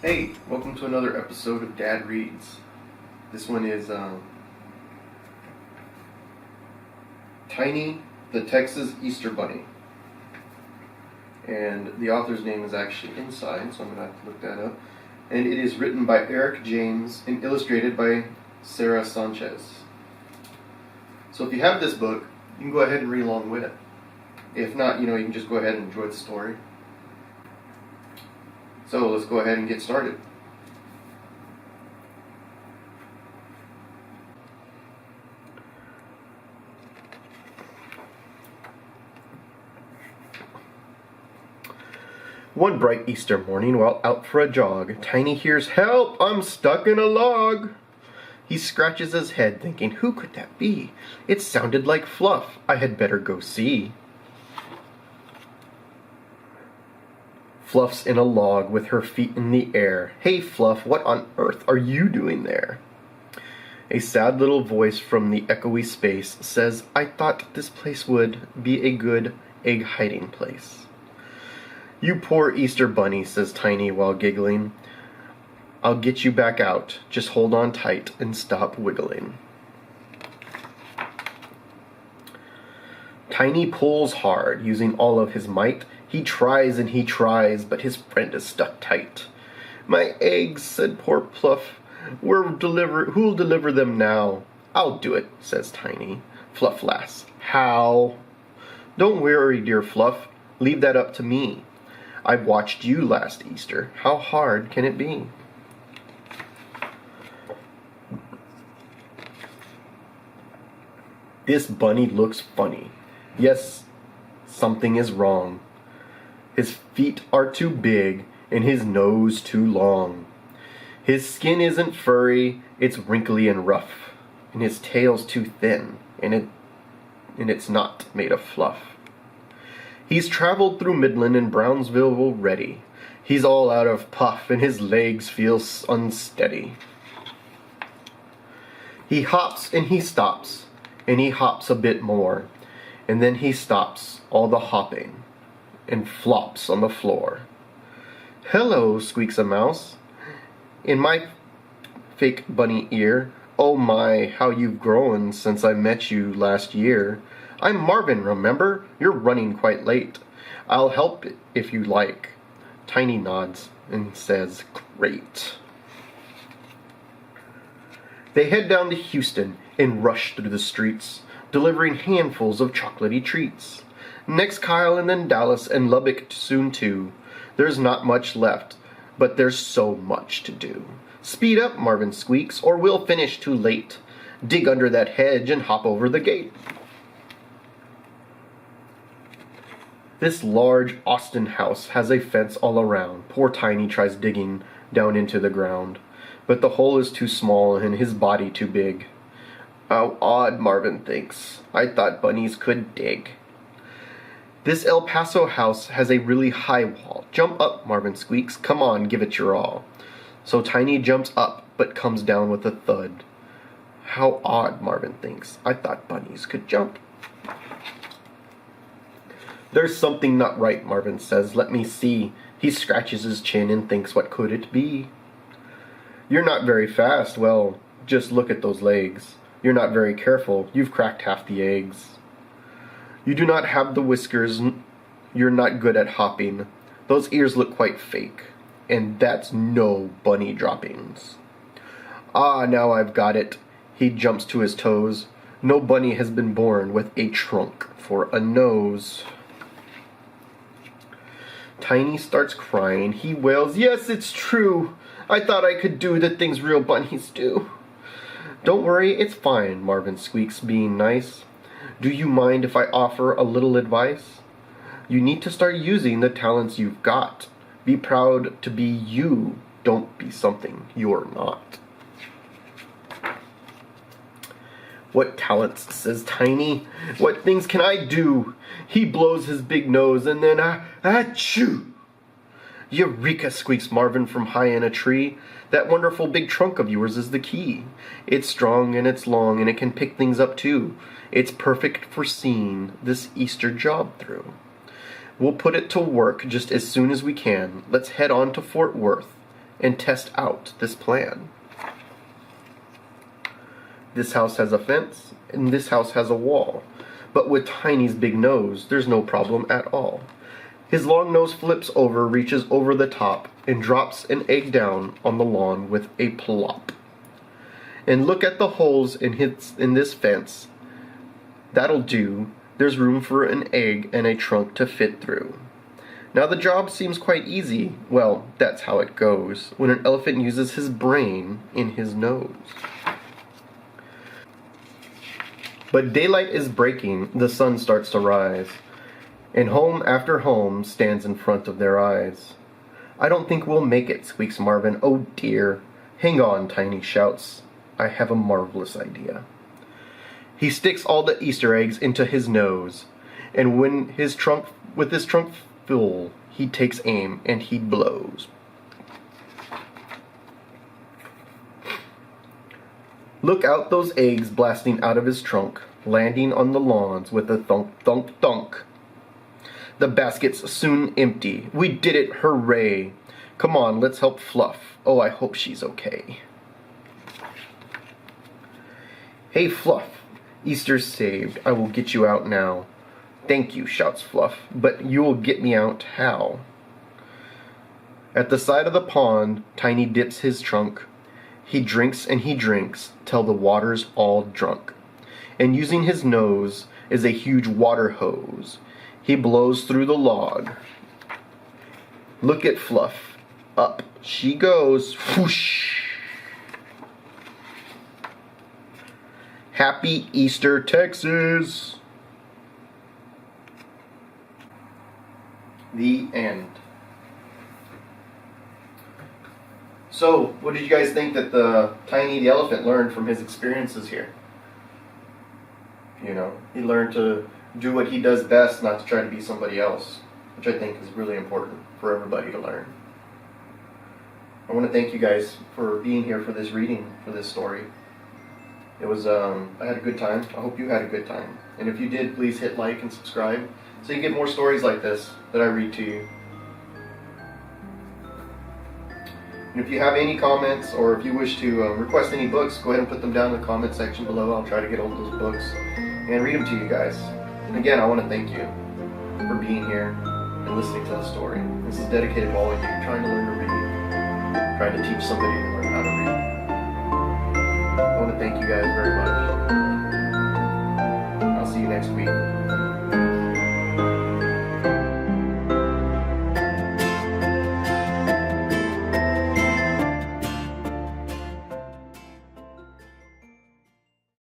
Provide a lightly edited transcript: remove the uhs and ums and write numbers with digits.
Hey, welcome to another episode of Dad Reads. This one is Tiny, the Texas Easter Bunny. And the author's name is actually inside, so I'm going to have to look that up. And it is written by Eric James and illustrated by Sarah Sanchez. So if you have this book, you can go ahead and read along with it. If not, you can just go ahead and enjoy the story. So let's go ahead and get started. One bright Easter morning, while out for a jog, Tiny hears, "Help! I'm stuck in a log!" He scratches his head, thinking, who could that be? It sounded like Fluff. I had better go see. Fluff's in a log with her feet in the air. "Hey, Fluff, what on earth are you doing there?" A sad little voice from the echoey space says, "I thought this place would be a good egg hiding place." "You poor Easter bunny," says Tiny while giggling. "I'll get you back out. Just hold on tight and stop wiggling." Tiny pulls hard, using all of his might. He tries and he tries, but his friend is stuck tight. "My eggs," said poor Fluff. Who'll deliver them now?" "I'll do it," says Tiny. Fluff laughs. "How?" "Don't worry, dear Fluff. Leave that up to me. I watched you last Easter. How hard can it be?" This bunny looks funny. Yes, something is wrong. His feet are too big and his nose too long. His skin isn't furry, it's wrinkly and rough. And his tail's too thin, and it's not made of fluff. He's traveled through Midland and Brownsville already. He's all out of puff and his legs feel unsteady. He hops and he stops, and he hops a bit more, and then he stops all the hopping and flops on the floor. "Hello," squeaks a mouse in my fake bunny ear. "Oh my, how you've grown since I met you last year. I'm Marvin, remember? You're running quite late. I'll help if you like." Tiny nods and says, "Great." They head down to Houston and rush through the streets, delivering handfuls of chocolatey treats. Next Kyle and then Dallas and Lubbock soon too. There's not much left, but there's so much to do. "Speed up," Marvin squeaks, "or we'll finish too late. Dig under that hedge and hop over the gate." This large Austin house has a fence all around. Poor Tiny tries digging down into the ground, but the hole is too small and his body too big. How odd, Marvin thinks. I thought bunnies could dig. This El Paso house has a really high wall. "Jump up," Marvin squeaks. "Come on, give it your all." So Tiny jumps up, but comes down with a thud. How odd, Marvin thinks. I thought bunnies could jump. "There's something not right," Marvin says. "Let me see." He scratches his chin and thinks, what could it be? "You're not very fast. Well, just look at those legs. You're not very careful. You've cracked half the eggs. You do not have the whiskers. You're not good at hopping. Those ears look quite fake. And that's no bunny droppings." "Ah, now I've got it." He jumps to his toes. No bunny has been born with a trunk for a nose. Tiny starts crying. He wails, "Yes, it's true. I thought I could do the things real bunnies do." "Don't worry, it's fine," Marvin squeaks, being nice. "Do you mind if I offer a little advice? You need to start using the talents you've got. Be proud to be you. Don't be something you're not." "What talents?" says Tiny. "What things can I do?" He blows his big nose and then achoo! "Eureka!" squeaks Marvin from high in a tree. "That wonderful big trunk of yours is the key. It's strong and it's long and it can pick things up too. It's perfect for seeing this Easter job through. We'll put it to work just as soon as we can. Let's head on to Fort Worth and test out this plan. This house has a fence, and this house has a wall. But with Tiny's big nose, there's no problem at all. His long nose flips over, reaches over the top, and drops an egg down on the lawn with a plop. And look at the holes in this fence. That'll do. There's room for an egg and a trunk to fit through. Now the job seems quite easy. Well, that's how it goes when an elephant uses his brain in his nose. But daylight is breaking, the sun starts to rise, and home after home stands in front of their eyes. I don't think we'll make it, squeaks Marvin. Oh dear. Hang on, Tiny shouts. I have a marvelous idea. He sticks all the Easter eggs into his nose, and with his trunk full, he takes aim and he blows. Look out those eggs blasting out of his trunk, landing on the lawns with a thunk, thunk, thunk. The basket's soon empty. We did it, hooray! Come on, let's help Fluff. Oh, I hope she's okay. Hey, Fluff, Easter's saved. I will get you out now. Thank you, shouts Fluff, but you'll get me out how? At the side of the pond, Tiny dips his trunk. He drinks and he drinks till the water's all drunk. And using his nose is a huge water hose. He blows through the log. Look at Fluff. Up she goes. Whoosh. Happy Easter, Texas. The end. So, what did you guys think that the Tiny the elephant learned from his experiences here? You know, he learned to do what he does best, not to try to be somebody else, which I think is really important for everybody to learn. I want to thank you guys for being here for this reading, for this story. It was, I had a good time. I hope you had a good time. And if you did, please hit like and subscribe so you get more stories like this that I read to you. And if you have any comments or if you wish to request any books, go ahead and put them down in the comment section below. I'll try to get hold of those books and read them to you guys. And again, I want to thank you for being here and listening to the story. This is dedicated to all of you trying to learn to read, trying to teach somebody to learn how to read. I want to thank you guys very much. I'll see you next week.